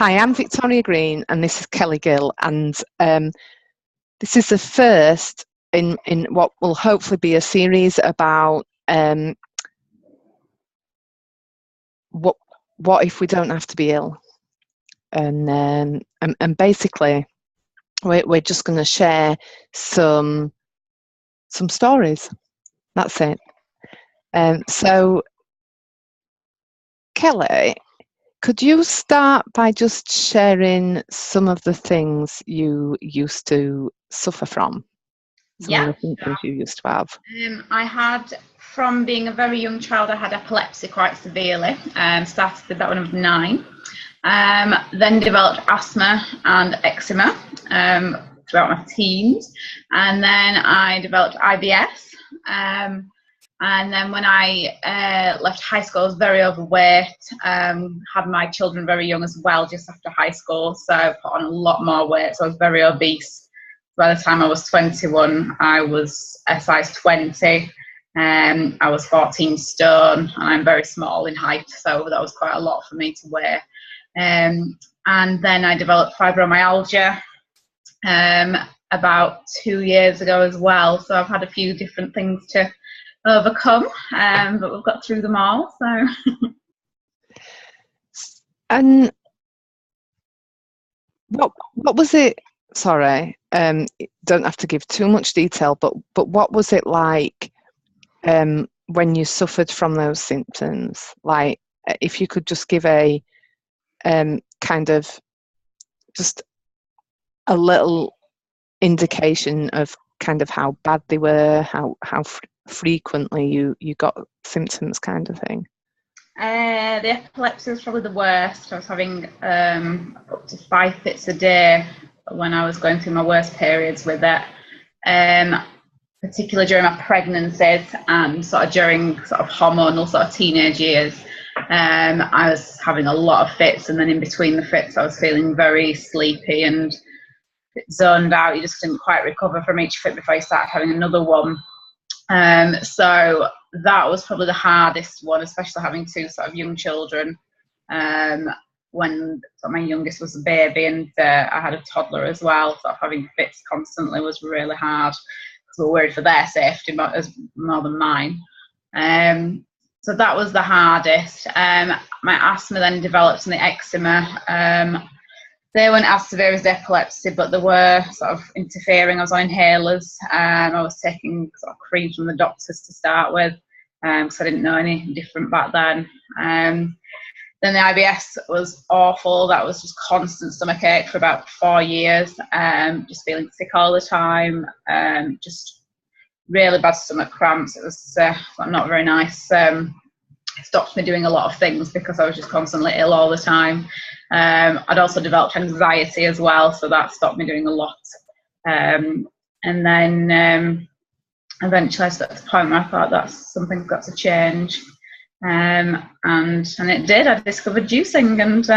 Hi, I'm Victoria Green and this is Kelly Gill, and this is the first in what will hopefully be a series about what if we don't have to be ill, and basically we're just going to share some stories. That's it. So Kelly, could you start by just sharing some of the things you used to suffer from? Some of the symptoms you used to have. I had, from being a very young child, I had epilepsy quite severely. Started with that when I was 9. Then developed asthma and eczema throughout my teens. And then I developed IBS. And then when I left high school, I was very overweight, had my children very young as well, just after high school, so I put on a lot more weight, so I was very obese. By the time I was 21, I was a size 20, I was 14 stone, and I'm very small in height, so that was quite a lot for me to wear. And then I developed fibromyalgia about 2 years ago as well, so I've had a few different things to overcome, but we've got through them all. So, and what was it? Sorry, don't have to give too much detail, but what was it like when you suffered from those symptoms? Like, if you could just give a kind of just a little indication of kind of how bad they were, how frequently you got symptoms, kind of thing. The epilepsy was probably the worst. I was having up to 5 fits a day when I was going through my worst periods with it, particularly during my pregnancies and sort of during sort of hormonal sort of teenage years. I was having a lot of fits, and then in between the fits I was feeling very sleepy and zoned out. You just didn't quite recover from each fit before you started having another one. So that was probably the hardest one, especially having 2 sort of young children. When my youngest was a baby and I had a toddler as well, so having fits constantly was really hard because we were worried for their safety more than mine. So that was the hardest. My asthma then developed and the eczema. They weren't as severe as the epilepsy, but they were sort of interfering. I was on inhalers. I was taking sort of creams from the doctors to start with, because I didn't know any different back then. Then the IBS was awful. That was just constant stomach ache for about 4 years, just feeling sick all the time, just really bad stomach cramps. It was not very nice. It stopped me doing a lot of things because I was just constantly ill all the time. I'd also developed anxiety as well, so that stopped me doing a lot. And then eventually I got to the point where I thought that's something's got to change. And it did. I discovered juicing, and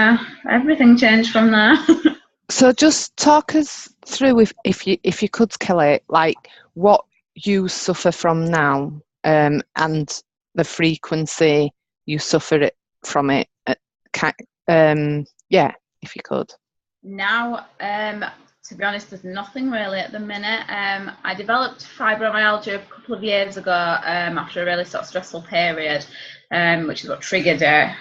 everything changed from there. So just talk us through, if you could, Kelly, like what you suffer from now, and the frequency you suffer from it. Yeah, if you could. Now, to be honest, there's nothing really at the minute. I developed fibromyalgia a couple of years ago after a really sort of stressful period, which is what triggered it.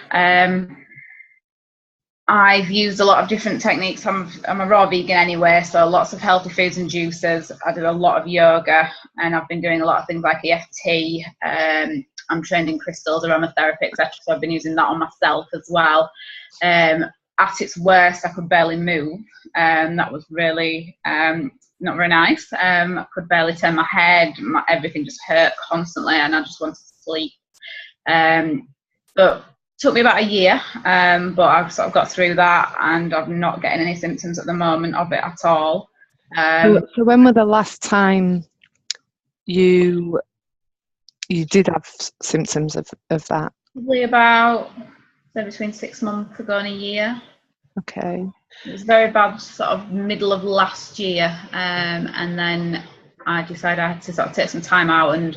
I've used a lot of different techniques. I'm a raw vegan anyway, so lots of healthy foods and juices. I do a lot of yoga, and I've been doing a lot of things like EFT. I'm trained in crystals, aromatherapy, etc. So I've been using that on myself as well. At its worst, I could barely move. That was really not very nice. I could barely turn my head. Everything just hurt constantly, and I just wanted to sleep. But it took me about a year, but I've sort of got through that, and I'm not getting any symptoms at the moment of it at all. So when was the last time you did have symptoms of that? Probably about between 6 months ago and a year. Okay. It was very bad sort of middle of last year, and then I decided I had to sort of take some time out and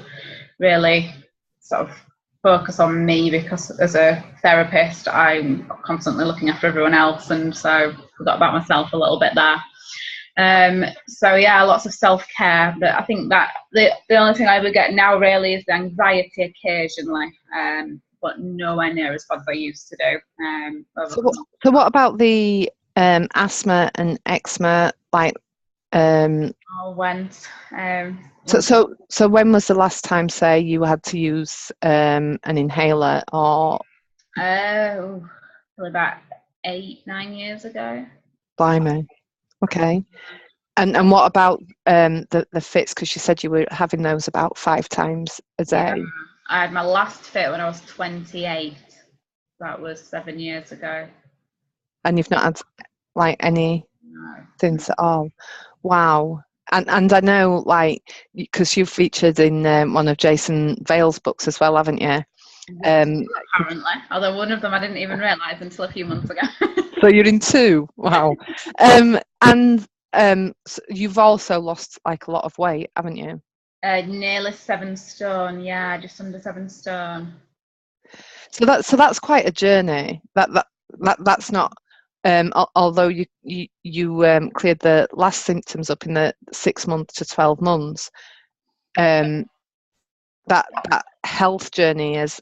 really sort of focus on me, because as a therapist I'm constantly looking after everyone else, and so forgot about myself a little bit there. So yeah, lots of self-care, but I think that the only thing I would get now really is the anxiety occasionally, but nowhere near as bad as I used to do. So what about the asthma and eczema, like so when was the last time, say, you had to use an inhaler? Or probably about 8-9 years ago. Blimey. Okay. And what about the fits? Because you said you were having those about 5 times a day. Yeah, I had my last fit when I was 28. That was 7 years ago. And you've not had like any since at all? Wow. And I know, like, because you've featured in one of Jason Vale's books as well, haven't you? Apparently, although one of them I didn't even realise until a few months ago. So you're in 2. Wow. So you've also lost like a lot of weight, haven't you? Nearly 7 stone. Yeah, just under 7 stone. So that's quite a journey. That's not. Although you cleared the last symptoms up in the 6 months to 12 months, that health journey has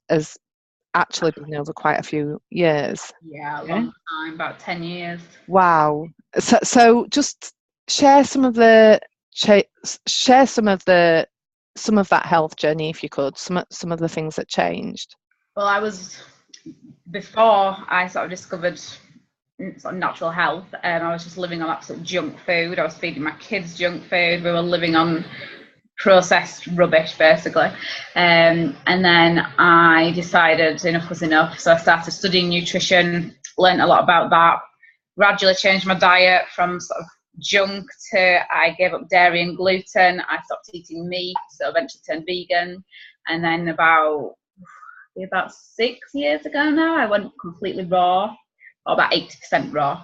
actually been over quite a few years. Yeah, a long time, about 10 years. Wow. So just share some of that health journey, if you could. Some of the things that changed. Well, before I sort of discovered sort of natural health, I was just living on absolute junk food. I was feeding my kids junk food. We were living on processed rubbish, basically. And then I decided enough was enough. So I started studying nutrition, learned a lot about that, gradually changed my diet from sort of junk to I gave up dairy and gluten. I stopped eating meat, so eventually turned vegan. And then about 6 years ago now, I went completely raw, or about 80% raw.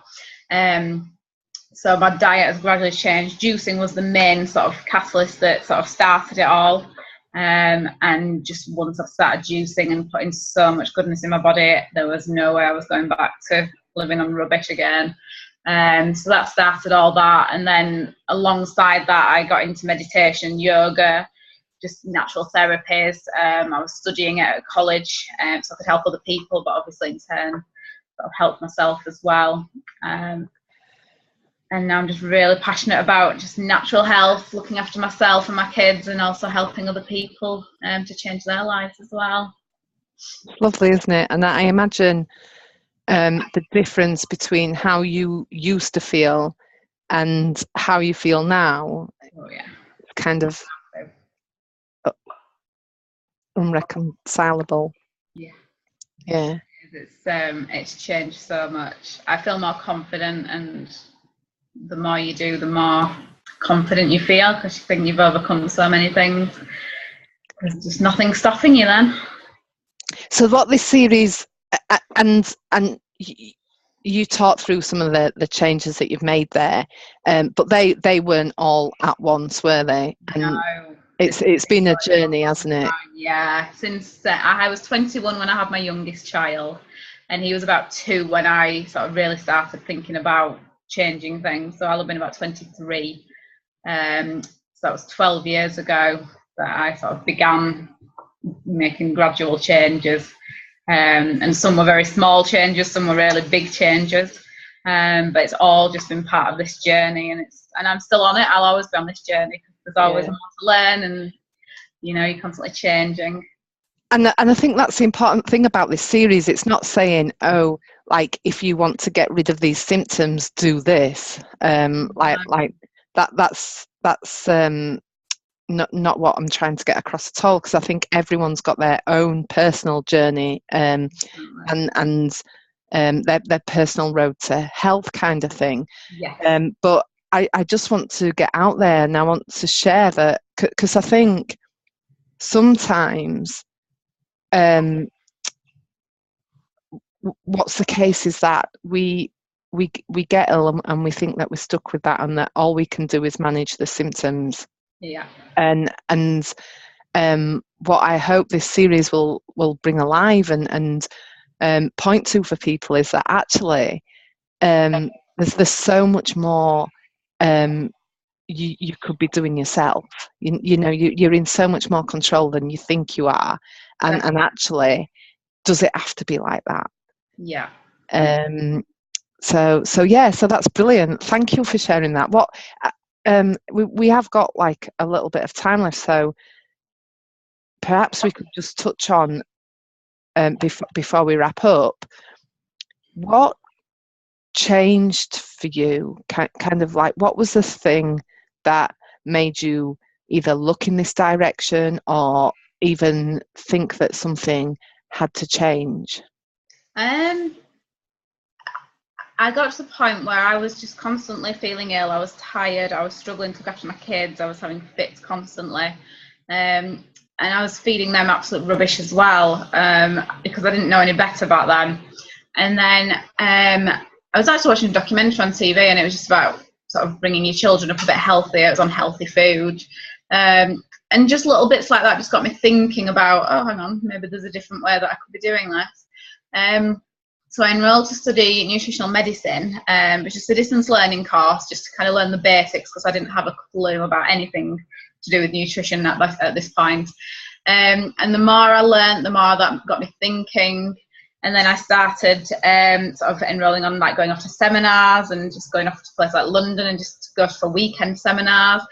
So my diet has gradually changed. Juicing was the main sort of catalyst that sort of started it all. And just once I started juicing and putting so much goodness in my body, there was no way I was going back to living on rubbish again. So that started all that. And then alongside that, I got into meditation, yoga, just natural therapies. I was studying it at college, so I could help other people, but obviously in turn sort of help myself as well. And now I'm just really passionate about just natural health, looking after myself and my kids, and also helping other people to change their lives as well. Lovely, isn't it? And I imagine the difference between how you used to feel and how you feel now. Oh yeah, kind of unreconcilable. Yeah. It's changed so much. I feel more confident, and the more you do, the more confident you feel, because you think you've overcome so many things. There's just nothing stopping you then. So what this series, and you talked through some of the changes that you've made there, but they weren't all at once, were they? And no. It's been a journey, hasn't it? Yeah, since I was 21 when I had my youngest child, and he was about 2 when I sort of really started thinking about changing things. So I'll have been about 23. So that was 12 years ago that I sort of began making gradual changes. And some were very small changes, some were really big changes. But it's all just been part of this journey, and I'm still on it. I'll always be on this journey, because there's always more to learn, and you're constantly changing. And I think that's the important thing about this series. It's not saying, oh, like, if you want to get rid of these symptoms, do this. Like that's not what I'm trying to get across at all, because I think everyone's got their own personal journey and their personal road to health, kind of thing. Yes. But I just want to get out there, and I want to share that, because I think sometimes what's the case is that we get ill and we think that we're stuck with that, and that all we can do is manage the symptoms. Yeah. And what I hope this series will bring alive and point to for people is that actually there's so much more you could be doing yourself. You know, you're in so much more control than you think you are, and actually, does it have to be like that? Yeah. So that's brilliant. Thank you for sharing that. What we have got like a little bit of time left, so perhaps we could just touch on before we wrap up, what changed for you? Kind of like, what was the thing that made you either look in this direction or even think that something had to change? I got to the point where I was just constantly feeling ill. I was tired. I was struggling to look after my kids. I was having fits constantly. And I was feeding them absolute rubbish as well, because I didn't know any better back then. And then I was actually watching a documentary on TV, and it was just about sort of bringing your children up a bit healthier. It was on healthy food. And just little bits like that just got me thinking about, oh, hang on, maybe there's a different way that I could be doing this. So I enrolled to study nutritional medicine, which is a distance learning course, just to kind of learn the basics, because I didn't have a clue about anything to do with nutrition at this point. And the more I learned, the more that got me thinking. And then I started sort of enrolling on, like, going off to seminars and just going off to places like London and just go for weekend seminars.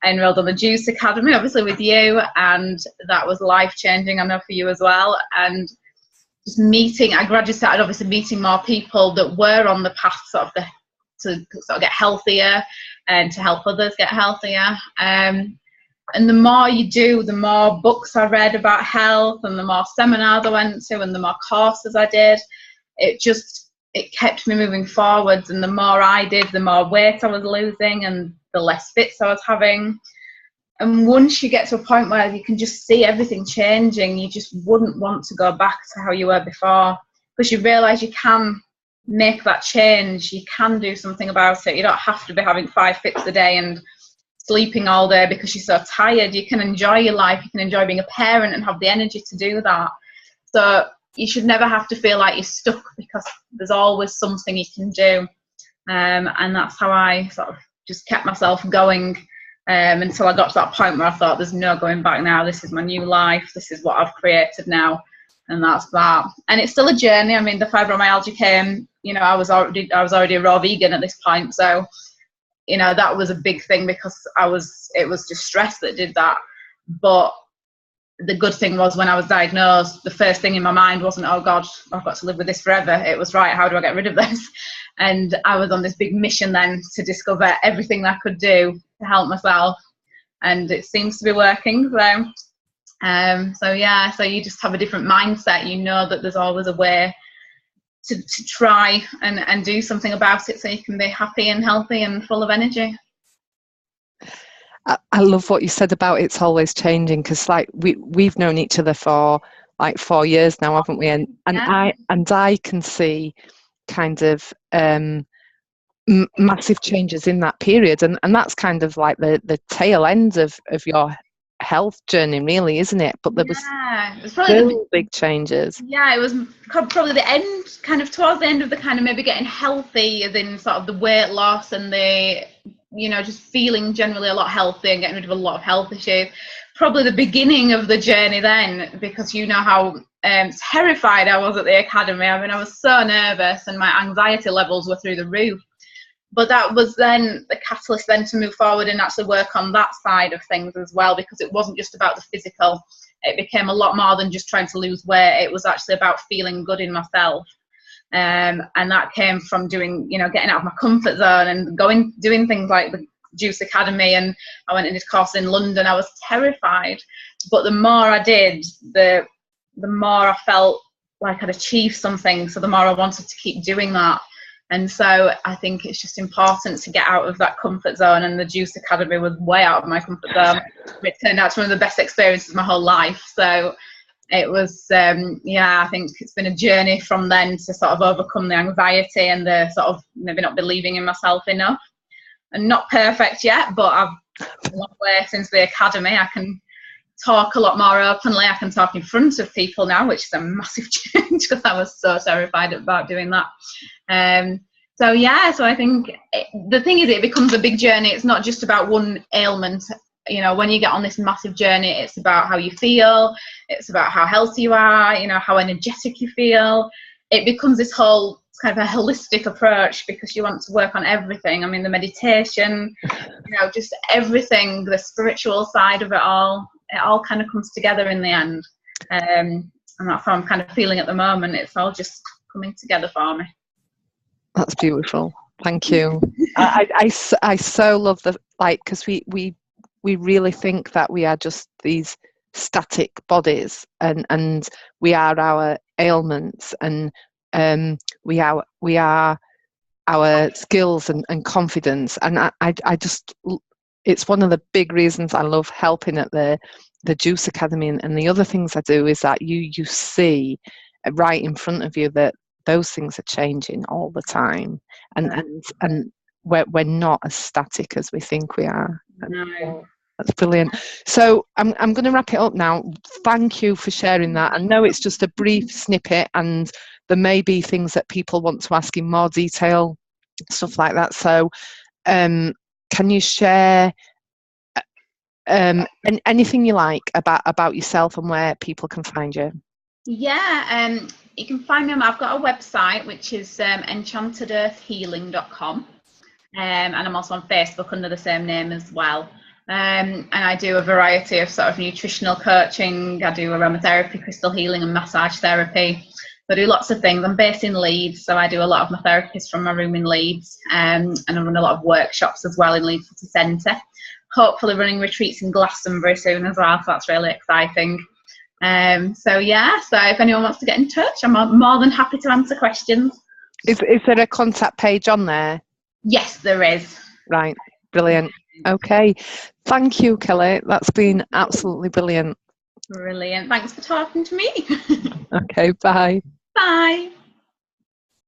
I enrolled on the Juice Academy, obviously with you, and that was life-changing, I know, for you as well. And just I gradually started obviously meeting more people that were on the path to sort of get healthier and to help others get healthier. And the more you do, the more books I read about health, and the more seminars I went to, and the more courses I did. It kept me moving forwards, and the more I did, the more weight I was losing and the less fits I was having. And once you get to a point where you can just see everything changing, you just wouldn't want to go back to how you were before, because you realise you can make that change. You can do something about it. You don't have to be having 5 fits a day and sleeping all day because you're so tired. You can enjoy your life. You can enjoy being a parent and have the energy to do that. So you should never have to feel like you're stuck, because there's always something you can do. And that's how I sort of just kept myself going. Until I got to that point where I thought, there's no going back now. This is my new life. This is what I've created now, and that's that. And it's still a journey. I mean, the fibromyalgia came, you know, I was already a raw vegan at this point, so, you know, that was a big thing, because it was just stress that did that. But the good thing was, when I was diagnosed, the first thing in my mind wasn't, oh God, I've got to live with this forever. It was, right, how do I get rid of this? And I was on this big mission then to discover everything I could do to help myself, and it seems to be working. So you just have a different mindset. You know that there's always a way to try and do something about it, so you can be happy and healthy and full of energy. I love what you said about it's always changing, because like we've known each other for like 4 years now, haven't we? And yeah. I can see kind of massive changes in that period, and that's kind of like the tail end of your health journey, really, isn't it? But there was probably big changes. Yeah, it was probably the end, kind of towards the end of the kind of maybe getting healthy, as in sort of the weight loss and the, you know, just feeling generally a lot healthy and getting rid of a lot of health issues. Probably the beginning of the journey then, because you know how terrified I was at the academy. I mean, I was so nervous, and my anxiety levels were through the roof. But that was then the catalyst then to move forward and actually work on that side of things as well, because it wasn't just about the physical. It became a lot more than just trying to lose weight. It was actually about feeling good in myself. And that came from doing, you know, getting out of my comfort zone and doing things like the Juice Academy, and I went and did a course in London. I was terrified, but the more I did, the more I felt like I'd achieved something, so the more I wanted to keep doing that. And so I think it's just important to get out of that comfort zone, and the Juice Academy was way out of my comfort zone. It turned out to be one of the best experiences of my whole life. So it was, I think it's been a journey from then to sort of overcome the anxiety and the sort of maybe not believing in myself enough. And not perfect yet, but I've a long way since the academy. I can talk a lot more openly. I can talk in front of people now, which is a massive change because I was so terrified about doing that. So I think the thing is, it becomes a big journey. It's not just about one ailment. You know, when you get on this massive journey, it's about how you feel. It's about how healthy you are, you know, how energetic you feel. It becomes this whole kind of a holistic approach because you want to work on everything. I mean, the meditation, you know, just everything, the spiritual side of it all kind of comes together in the end. And that's how I'm kind of feeling at the moment. It's all just coming together for me. That's beautiful. Thank you. I so love because we really think that we are just these static bodies, and we are our ailments, and we are our skills and confidence. And I just, it's one of the big reasons I love helping at the Juice Academy, and the other things I do is that you see right in front of you that those things are changing all the time, and we're not as static as we think we are. No. That's brilliant. So I'm going to wrap it up now. Thank you for sharing that. I know it's just a brief snippet, and there may be things that people want to ask in more detail, stuff like that. So can you share anything you like about yourself and where people can find you? Yeah, you can find me. I've got a website which is enchantedearthhealing.com, and I'm also on Facebook under the same name as well. And I do a variety of sort of nutritional coaching. I do aromatherapy, crystal healing, and massage therapy. So I do lots of things. I'm based in Leeds, so I do a lot of my therapies from my room in Leeds, and I run a lot of workshops as well in Leeds City Centre. Hopefully running retreats in Glastonbury soon as well, so that's really exciting. So if anyone wants to get in touch, I'm more than happy to answer questions. Is there a contact page on there? Yes, there is. Right, brilliant. Okay, thank you, Kelly. That's been absolutely brilliant. Brilliant. Thanks for talking to me. Okay, bye. Bye.